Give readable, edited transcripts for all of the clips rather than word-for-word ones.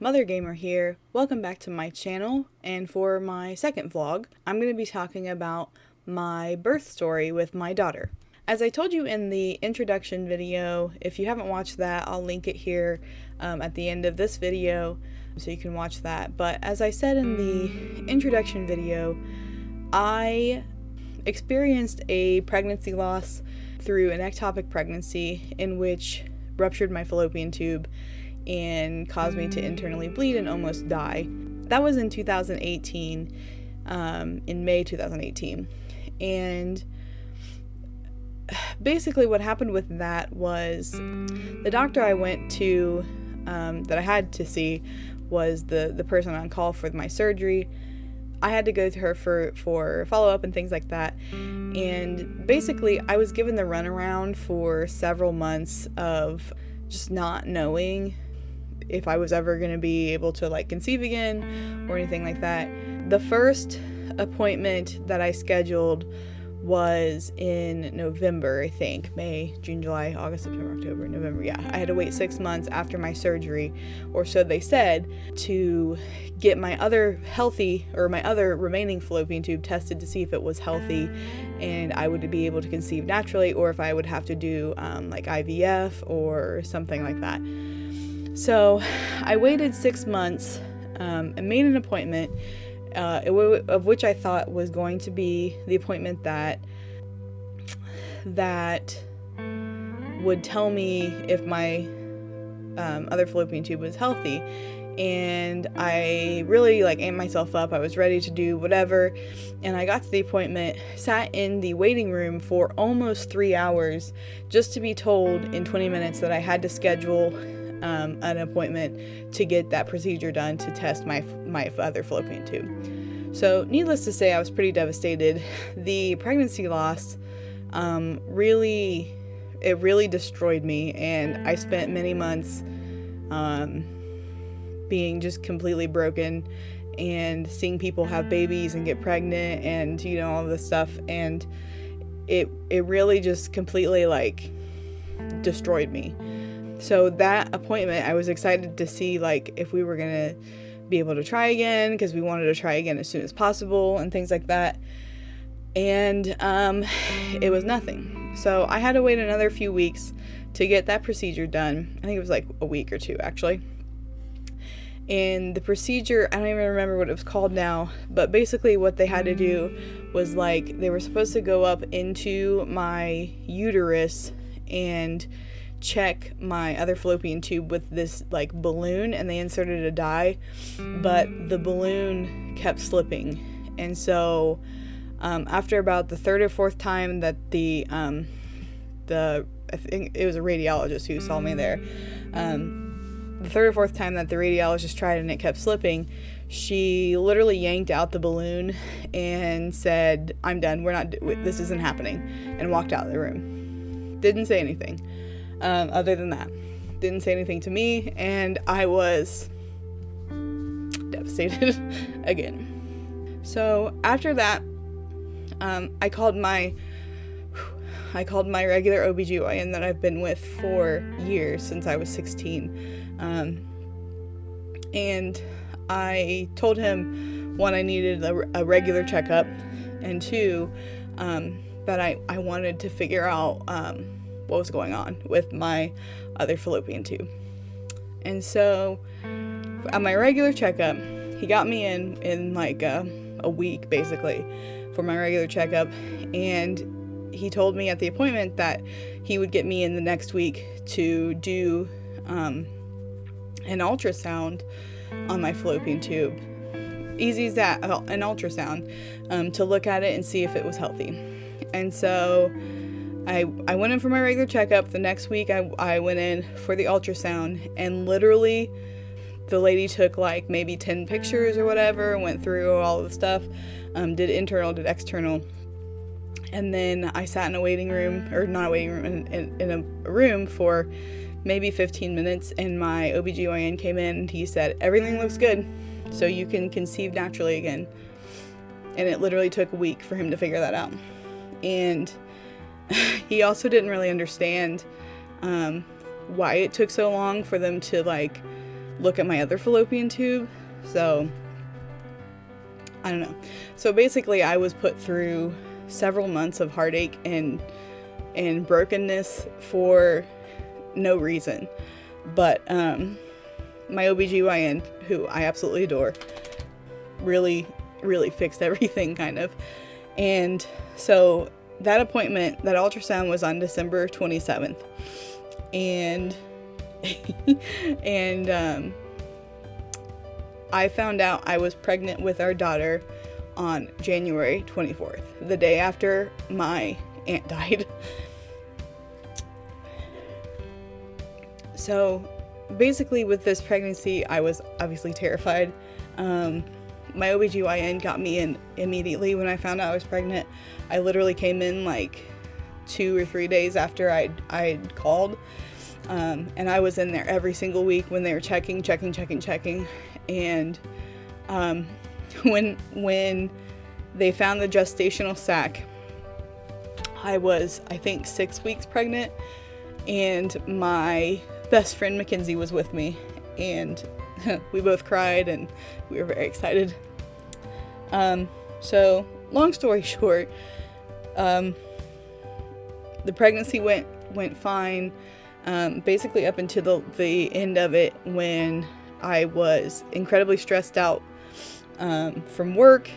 MotherGamer here. Welcome back to my channel, and for my second vlog, I'm going to be talking about my birth story with my daughter. As I told you in the introduction video, if you haven't watched that, I'll link it here at the end of this video so you can watch that. But as I said in the introduction video, I experienced a pregnancy loss through an ectopic pregnancy in which ruptured my fallopian tube and caused me to internally bleed and almost die. That was in 2018, in May 2018. And basically what happened with that was the doctor I went to, that I had to see, was the person on call for my surgery. I had to go to her for follow-up and things like that. And basically I was given the runaround for several months of just not knowing if I was ever going to be able to conceive again or anything like that. The first appointment that I scheduled was in November, I think. May, June, July, August, September, October, November. Yeah, I had to wait 6 months after my surgery, or so they said, to get my other remaining fallopian tube tested to see if it was healthy and I would be able to conceive naturally, or if I would have to do IVF or something like that. So I waited 6 months and made an appointment of which I thought was going to be the appointment that would tell me if my other fallopian tube was healthy. And I really amped myself up. I was ready to do whatever, and I got to the appointment, sat in the waiting room for almost 3 hours just to be told in 20 minutes that I had to schedule an appointment to get that procedure done to test my other fallopian tube. So needless to say, I was pretty devastated. The pregnancy loss really destroyed me, and I spent many months being just completely broken and seeing people have babies and get pregnant and all this stuff, and it really just completely destroyed me. So that appointment, I was excited to see if we were gonna be able to try again, because we wanted to try again as soon as possible and things like that. And it was nothing. So I had to wait another few weeks to get that procedure done. I think it was a week or two actually. And the procedure, I don't even remember what it was called now, but basically what they had to do was they were supposed to go up into my uterus and check my other fallopian tube with this balloon, and they inserted a dye, but the balloon kept slipping. And so after about the third or fourth time that I think it was a radiologist who saw me there, the third or fourth time that the radiologist tried and it kept slipping, she literally yanked out the balloon and said, "I'm done, this isn't happening," and walked out of the room. Didn't say anything other than that. Didn't say anything to me, and I was devastated again. So after that, I called my regular OBGYN that I've been with for years, since I was 16. And I told him, one, I needed a regular checkup, and two, that I wanted to figure out what was going on with my other fallopian tube. And so at my regular checkup, he got me in a week basically for my regular checkup, and he told me at the appointment that he would get me in the next week to do an ultrasound on my fallopian tube. Easy as that, an ultrasound, to look at it and see if it was healthy. And so I went in for my regular checkup. The next week I went in for the ultrasound, and literally the lady took maybe 10 pictures or whatever, went through all the stuff, did internal, did external. And then I sat in a waiting room, or not a waiting room, in a room for maybe 15 minutes, and my OBGYN came in and he said, "Everything looks good, so you can conceive naturally again." And it literally took a week for him to figure that out. And he also didn't really understand why it took so long for them to look at my other fallopian tube. So I don't know. So basically I was put through several months of heartache and brokenness for no reason. But my OBGYN, who I absolutely adore, really fixed everything, kind of. And so that appointment, that ultrasound, was on December 27th. And I found out I was pregnant with our daughter on January 24th, the day after my aunt died. So basically with this pregnancy, I was obviously terrified. My OBGYN got me in immediately when I found out I was pregnant. I literally came in like 2 or 3 days after I'd called. And I was in there every single week when they were checking. And when they found the gestational sac, I was, I think, 6 weeks pregnant, and my best friend Mackenzie was with me, and we both cried, and we were very excited. So long story short, the pregnancy went fine, basically up until the end of it, when I was incredibly stressed out from work.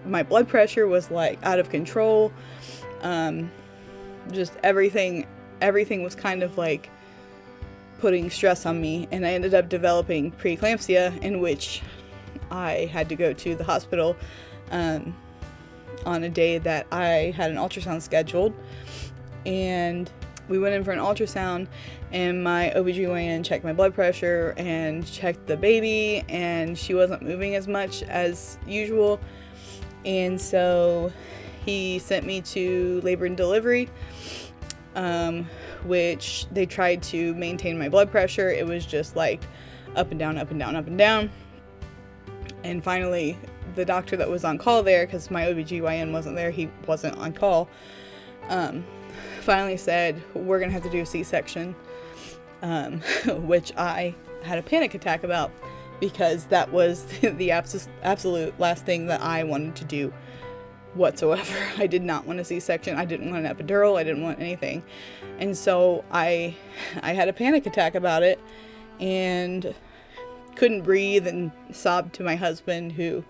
My blood pressure was like out of control. Just everything was kind of like putting stress on me, and I ended up developing preeclampsia, in which I had to go to the hospital on a day that I had an ultrasound scheduled. And we went in for an ultrasound, and my OBGYN checked my blood pressure and checked the baby, and she wasn't moving as much as usual. And so he sent me to labor and delivery, which they tried to maintain my blood pressure. It was just like up and down, up and down, up and down. And finally, the doctor that was on call there, because my OBGYN wasn't there, he wasn't on call, finally said, we're gonna have to do a C-section, which I had a panic attack about, because that was the absolute last thing that I wanted to do whatsoever. I did not want a C-section. I didn't want an epidural. I didn't want anything. And so I had a panic attack about it, and couldn't breathe, and sobbed to my husband, who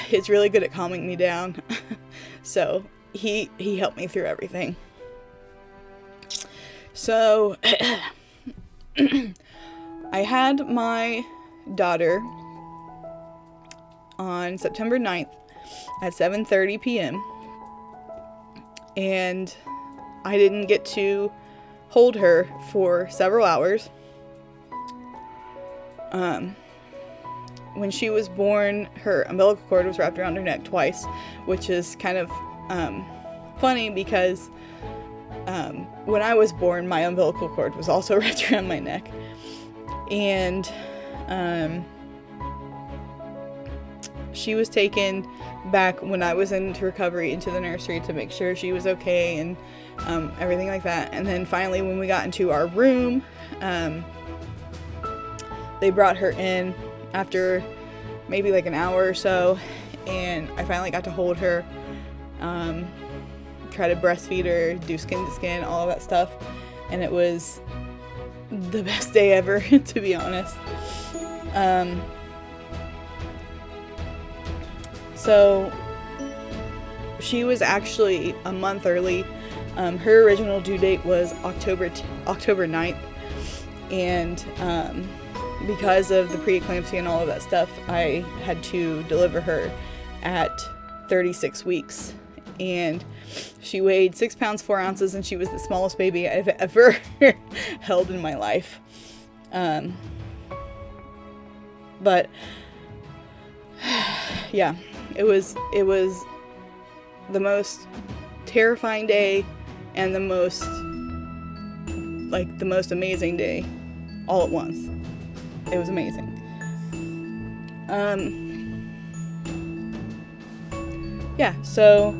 is really good at calming me down. So he helped me through everything. So I had my daughter on September 9th at 7:30 p.m. and I didn't get to hold her for several hours. When she was born, her umbilical cord was wrapped around her neck twice, which is kind of funny, because when I was born, my umbilical cord was also wrapped around my neck. And she was taken back when I was into recovery into the nursery to make sure she was okay, and everything like that. And then finally, when we got into our room, they brought her in after maybe like an hour or so, and I finally got to hold her, try to breastfeed her, do skin to skin, all of that stuff. And it was the best day ever, to be honest. So she was actually a month early. Her original due date was October 9th. And because of the preeclampsia and all of that stuff, I had to deliver her at 36 weeks. And she weighed 6 pounds 4 ounces, and she was the smallest baby I've ever held in my life. But yeah, it was the most terrifying day and the most amazing day all at once. It was amazing. Yeah, so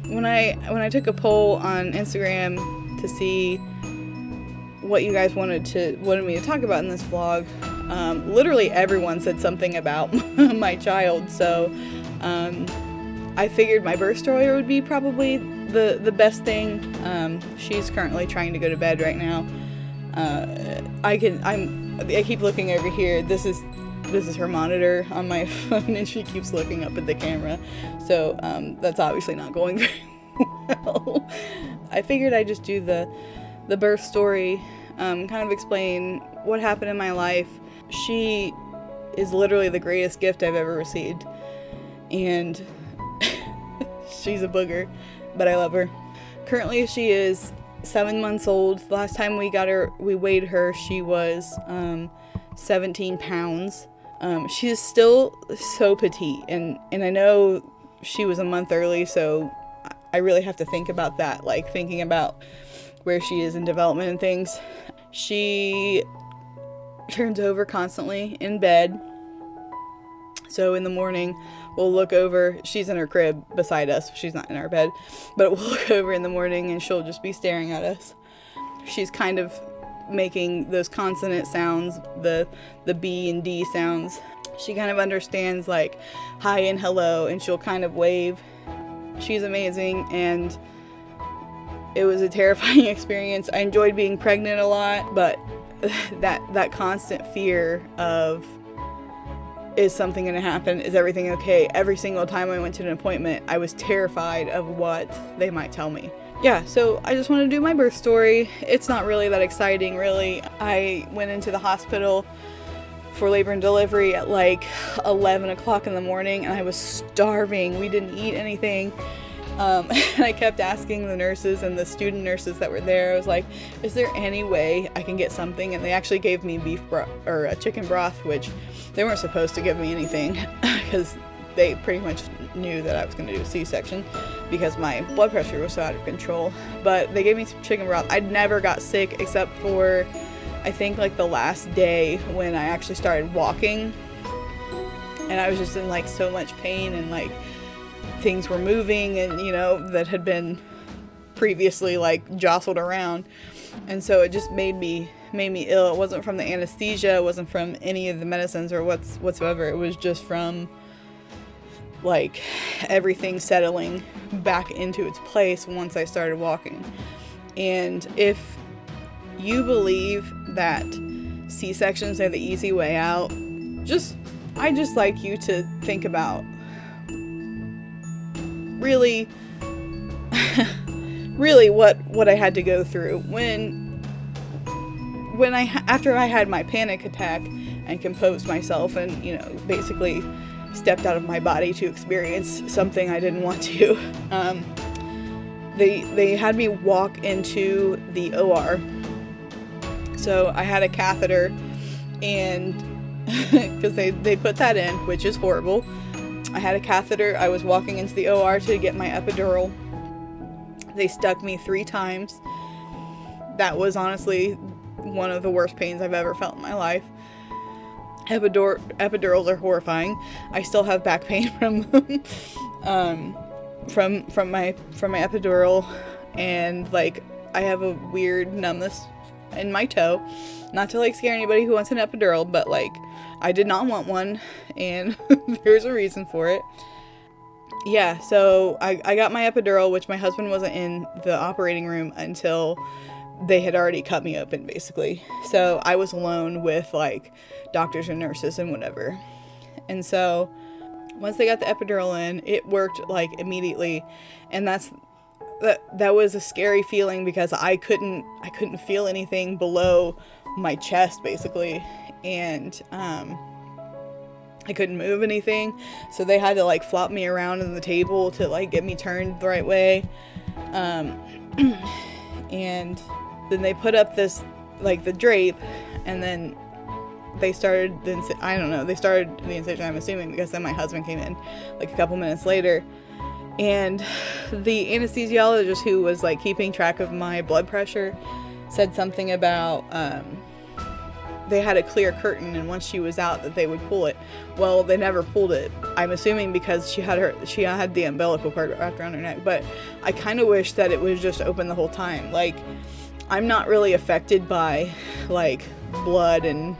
when I took a poll on Instagram to see what you guys wanted me to talk about in this vlog. Literally everyone said something about my child, so I figured my birth story would be probably the best thing. She's currently trying to go to bed right now. I keep looking over here. This is her monitor on my phone, and she keeps looking up at the camera, so that's obviously not going very well. I figured I'd just do the birth story, kind of explain what happened in my life. She is literally the greatest gift I've ever received, and she's a booger, but I love her. Currently she is 7 months old. The last time we weighed her, she was 17 pounds. She's still so petite, and I know she was a month early, so I really have to think about that, like thinking about where she is in development and things. She turns over constantly in bed, so in the morning we'll look over. She's in her crib beside us, she's not in our bed, but we'll look over in the morning and she'll just be staring at us. She's kind of making those consonant sounds, the B and D sounds. She kind of understands like hi and hello, and she'll kind of wave. She's amazing, and it was a terrifying experience. I enjoyed being pregnant a lot, but that constant fear of, is something going to happen? Is everything okay? Every single time I went to an appointment, I was terrified of what they might tell me. Yeah, so I just wanted to do my birth story. It's not really that exciting, really. I went into the hospital for labor and delivery at like 11 o'clock in the morning, and I was starving. We didn't eat anything. And I kept asking the nurses and the student nurses that were there. I was like, is there any way I can get something? And they actually gave me beef broth, or chicken broth, which they weren't supposed to give me anything because they pretty much knew that I was going to do a C-section because my blood pressure was so out of control. But they gave me some chicken broth. I never got sick except for, I think, like the last day when I actually started walking, and I was just in like so much pain, and like things were moving, and you know, that had been previously like jostled around, and so it just made me ill. It wasn't from the anesthesia, it wasn't from any of the medicines or whatsoever. It was just from like everything settling back into its place once I started walking. And if you believe that C-sections are the easy way out, I just like you to think about really what I had to go through after I had my panic attack and composed myself and, you know, basically stepped out of my body to experience something I didn't want to. They had me walk into the OR. So I had a catheter, and because they put that in, which is horrible. I had a catheter. I was walking into the OR to get my epidural. They stuck me 3 times. That was honestly one of the worst pains I've ever felt in my life. Epidurals are horrifying. I still have back pain from them, from my epidural, and like I have a weird numbness in my toe. Not to like scare anybody who wants an epidural, but like I did not want one, and there's a reason for it. Yeah, so I got my epidural, which my husband wasn't in the operating room until they had already cut me open, basically. So I was alone with like doctors and nurses and whatever. And so once they got the epidural in, it worked like immediately, and that was a scary feeling because I couldn't feel anything below my chest, basically, and I couldn't move anything, so they had to like flop me around on the table to like get me turned the right way, and then they put up this like the drape, and then they started the incision, I'm assuming, because then my husband came in like a couple minutes later, and the anesthesiologist who was like keeping track of my blood pressure said something about they had a clear curtain, and once she was out that they would pull it. Well, they never pulled it. I'm assuming because she had the umbilical cord wrapped around her neck, but I kind of wish that it was just open the whole time. Like, I'm not really affected by like blood and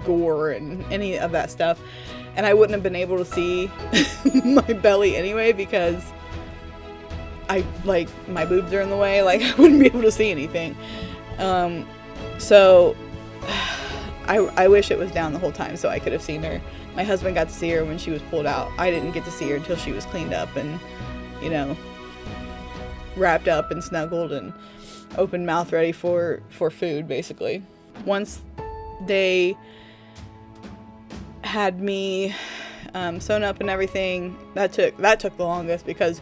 gore and any of that stuff, and I wouldn't have been able to see my belly anyway because my boobs are in the way. Like, I wouldn't be able to see anything. So I wish it was down the whole time so I could have seen her. My husband got to see her when she was pulled out. I didn't get to see her until she was cleaned up and, you know, wrapped up and snuggled and open mouth ready for food, basically. Once they had me sewn up and everything, that took the longest because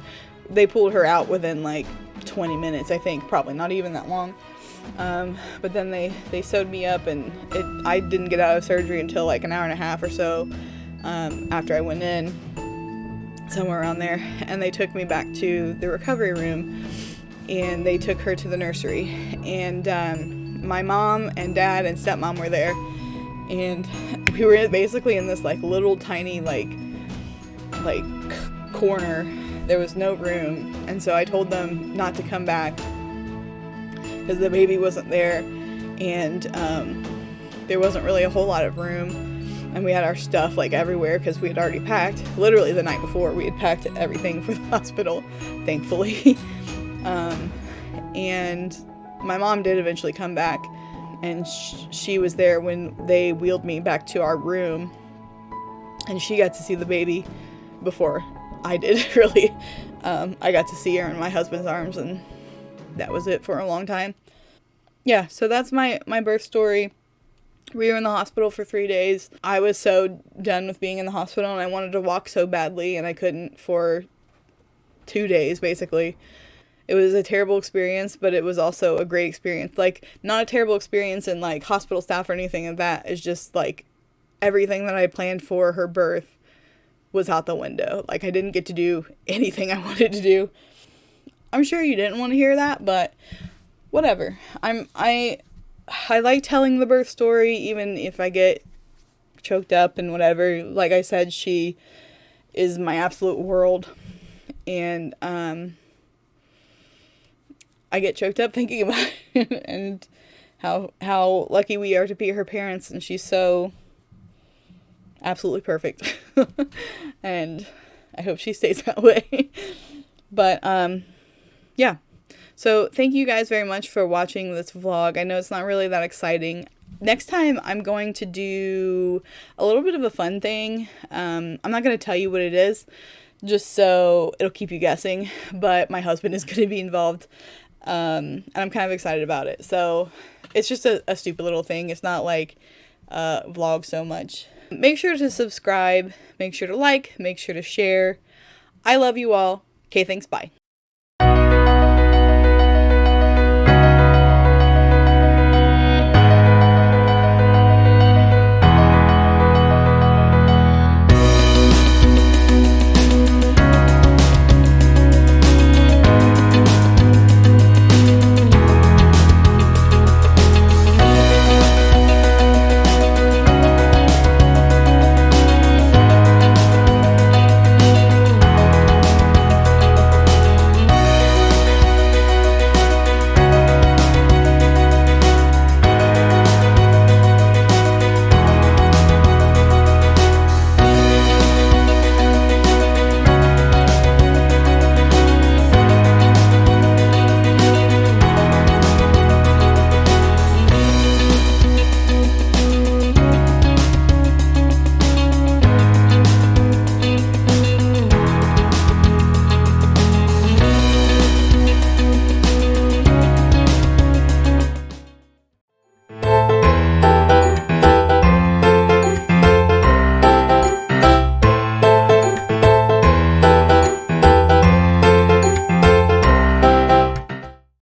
they pulled her out within like 20 minutes, I think, probably not even that long. But then they sewed me up, and I didn't get out of surgery until like an hour and a half or so after I went in, somewhere around there, and they took me back to the recovery room, and they took her to the nursery, and my mom and dad and stepmom were there, and we were basically in this like little tiny like corner. There was no room, and so I told them not to come back because the baby wasn't there, and there wasn't really a whole lot of room, and we had our stuff like everywhere because we had already packed. Literally the night before, we had packed everything for the hospital, thankfully. And my mom did eventually come back, and she was there when they wheeled me back to our room, and she got to see the baby before I did, really. I got to see her in my husband's arms, and that was it for a long time. Yeah, so that's my birth story. We were in the hospital for 3 days. I was so done with being in the hospital, and I wanted to walk so badly, and I couldn't for 2 days, basically. It was a terrible experience, but it was also a great experience. Like, not a terrible experience in, like, hospital staff or anything like that. It's just, like, everything that I planned for her birth was out the window. Like, I didn't get to do anything I wanted to do. I'm sure you didn't want to hear that, but whatever. I like telling the birth story, even if I get choked up and whatever. Like I said, she is my absolute world, and I get choked up thinking about it and how lucky we are to be her parents, and she's so absolutely perfect. And I hope she stays that way. But yeah. So thank you guys very much for watching this vlog. I know it's not really that exciting. Next time I'm going to do a little bit of a fun thing. I'm not going to tell you what it is, just so it'll keep you guessing, but my husband is going to be involved. And I'm kind of excited about it. So it's just a stupid little thing. It's not like a vlog so much. Make sure to subscribe, make sure to like, make sure to share. I love you all. Okay, thanks, bye.